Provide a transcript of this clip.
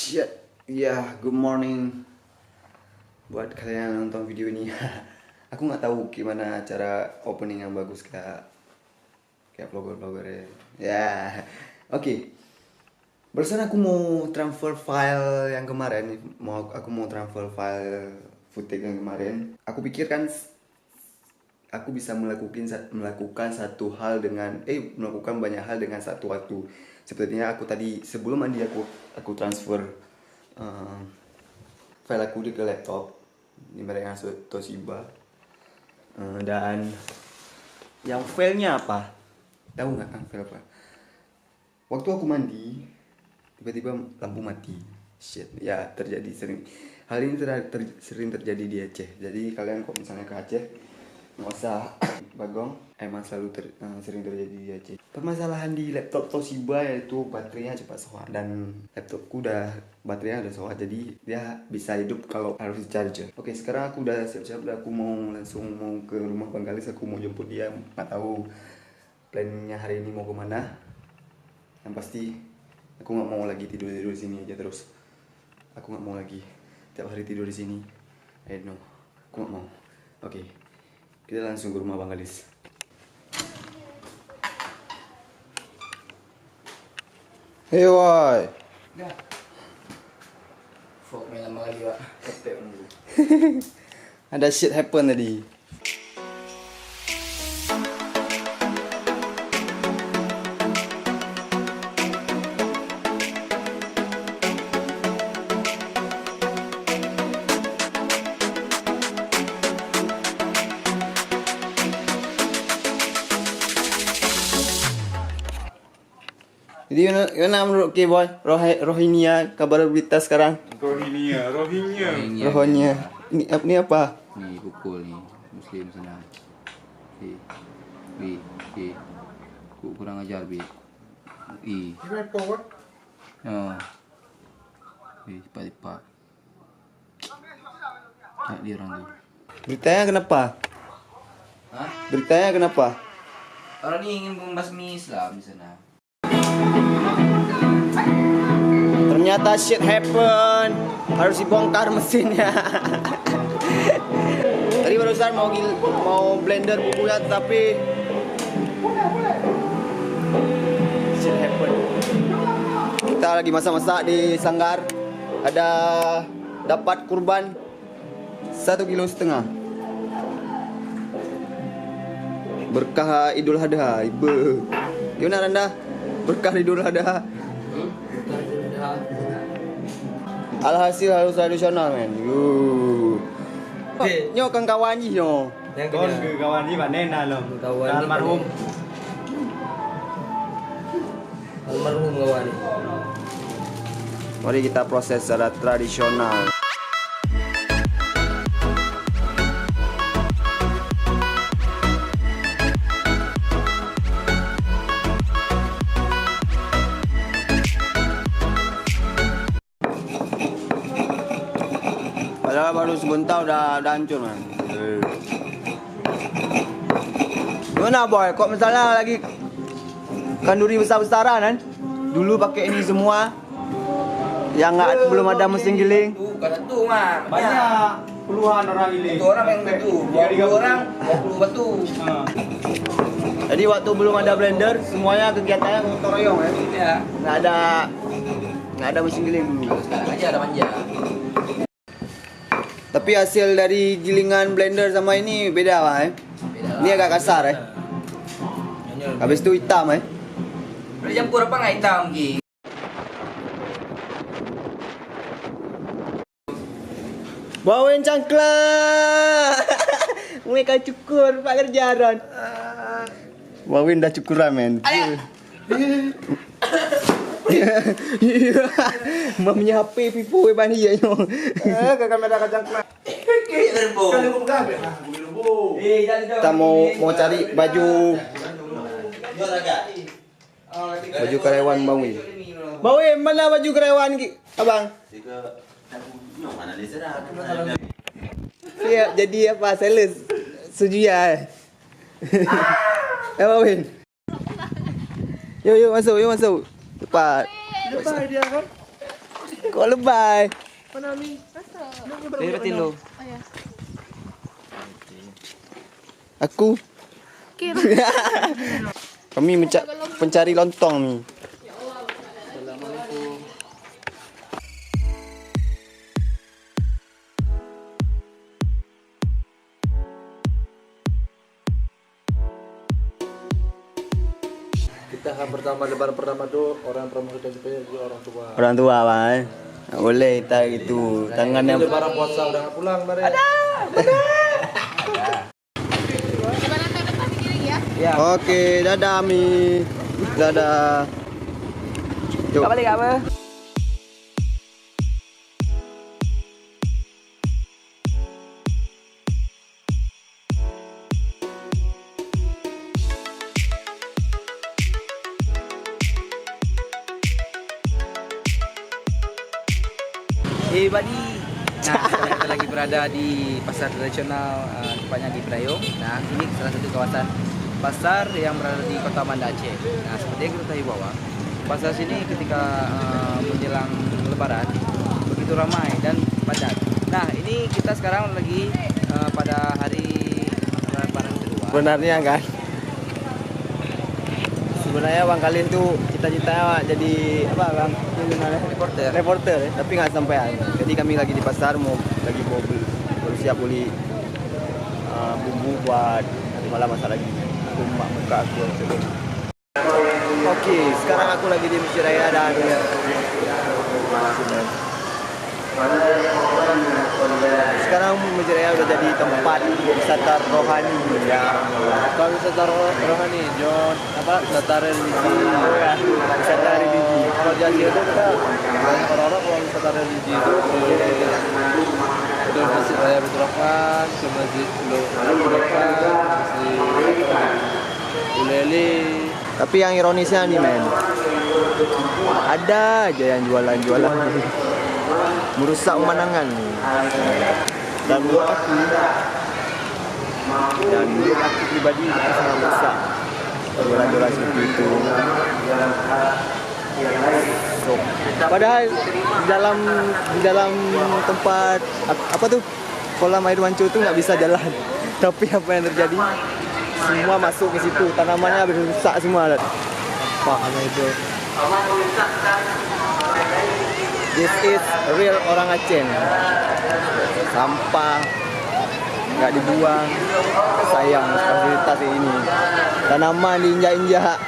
Shit, ya, good morning buat kalian yang nonton video ini. Aku nggak tahu gimana cara opening yang bagus kayak vlogger ya. Ya, oke. Barusan aku mau transfer file yang kemarin, aku mau transfer file footage yang kemarin. Aku pikir kan aku bisa melakukan satu hal dengan melakukan banyak hal dengan satu waktu. Sepertinya aku tadi sebelum mandi aku transfer file aku ke laptop di merek Toshiba. Dan yang filenya apa? Tahu nggak file apa? Waktu aku mandi tiba-tiba lampu mati. Shit, ya terjadi sering. Hal ini sering terjadi di Aceh. Jadi kalian kok misalnya ke Aceh nggak usah bagong, emang selalu sering terjadi di Aceh. Permasalahan di laptop Toshiba yaitu baterainya cepat soak, dan laptopku baterainya udah soak, jadi dia bisa hidup kalau harus di charger. Oke, sekarang aku udah siap-siap, aku langsung mau ke rumah Bang Galis, aku mau jemput dia. Nggak tahu plannya hari ini mau kemana. Yang pasti aku nggak mau lagi tidur di sini aja terus. Aku nggak mau lagi tiap hari tidur di sini. I don't know. Aku nggak mau. Oke. Kita langsung ke rumah Bang Galis. Hey boy. Dah. Vlog main lama lagi, Pak. Capek menunggu. Ada shit happen tadi. Jadi gimana menurut K-Boy? Rohingya, kabar berita sekarang? Rohingya. Rohingya. Ini apa? Ni pukul ni Muslim sana. Bi. Kurang ajar bi. Report. Oh. Cepat. Tak dia orang tu. Beritanya kenapa? Hah? Beritanya kenapa? Orang ni ingin membasmi Islam di sana. Ternyata shit happen. Harus dibongkar mesinnya. Tadi barusan mau blender bumbunya, tapi shit happen. Kita lagi masak-masak di Sanggar. Ada dapat kurban 1,5 kilo. Berkah Idul Adha. Gimana Randa? Berkah Idul Adha. Alhasil harus tradisional men. Nyo kang kawan ni nyo. Kon ke kawan ni Pak Nena lo. Almarhum. Almarhum kawan ni. Mari kita proses secara tradisional. Padahal baru sebentar udah hancur man. Gimana boy? Kok misalnya lagi kanduri besar-besaran kan? Dulu pakai ini semua. Yang belum ada mesin giling. Bukan tu mah. Banyak puluhan orang ini. Satu orang yang betul. 20 orang 20 batu. Jadi waktu belum ada blender, semuanya kegiatannya gotong royong ya. Ya. Nggak ada mesin giling dulu. Sekarang aja ada manja. Tapi hasil dari gilingan blender sama ini beda lah Beda lah. Ini agak kasar Habis itu hitam Boleh campur apa nggak hitam Ki? Bawain cangkla. Mereka cukur Pak Kerjaran. Bawain dah cukuran men. Mamnya HP pipo bani ya nyo. Kakak merah kacang kelas. Terbo. Kita mau cari baju karyawan Bawin. Bawin, mana baju karyawan Abang? Siap jadi apa? Sales. Setuju ya? Bawin. Yuk masuk. Cepat. Dia kan? Kok lebay? Dari berarti lo. Aku. Kami pencari lontong nih. Kita akan pertama lebaran pertama tuh orang pertama kita jumpai juga orang tua. Orang tua, Bang. Nggak boleh tak gitu. Tangannya Ini lebaran puasa udah nggak pulang mari. Ya. Oke, dadah Mi. Dadah. Yuk. Balik apa? Buddy. Nah, sekarang kita lagi berada di pasar tradisional tepatnya di Prayong. Nah, ini salah satu kawasan pasar yang berada di Kota Banda Aceh. Nah, seperti yang kita tahu bahwa pasar sini ketika menjelang Lebaran begitu ramai dan padat. Nah, ini kita sekarang lagi pada hari Lebaran kedua. Sebenarnya kan. Sebenarnya Bang Kalin tuh cita-citanya jadi apa Bang? Reporter. Reporter, tapi nggak sampai. Jadi kami lagi di pasar mau baru siap beli bumbu buat nanti malam masak lagi. Aku mak muka aku. Oke, sekarang aku lagi di Masjid Raya dan sekarang Masjid Raya udah jadi tempat wisata rohani yang Kalau wisata rohani, John, apa wisata religi. wisata religi. Kalau di Aceh itu kita banyak orang-orang kalau wisata religi itu ke Masjid Raya Betul Rahman, ke Masjid Betul Rahman, Masjid Uleli. Tapi yang ironisnya nih men, ada aja yang jualan-jualan merusak pemandangan. Dan menurut aku pribadi itu sangat merusak jualan-jualan seperti itu. So, padahal di dalam tempat apa tuh kolam air mancur tuh nggak bisa jalan. Tapi apa yang terjadi? Semua masuk ke situ, tanamannya habis rusak semua. Apa itu? This is real orang Aceh. Sampah nggak dibuang, sayang fasilitas ini. Tanaman diinjak-injak.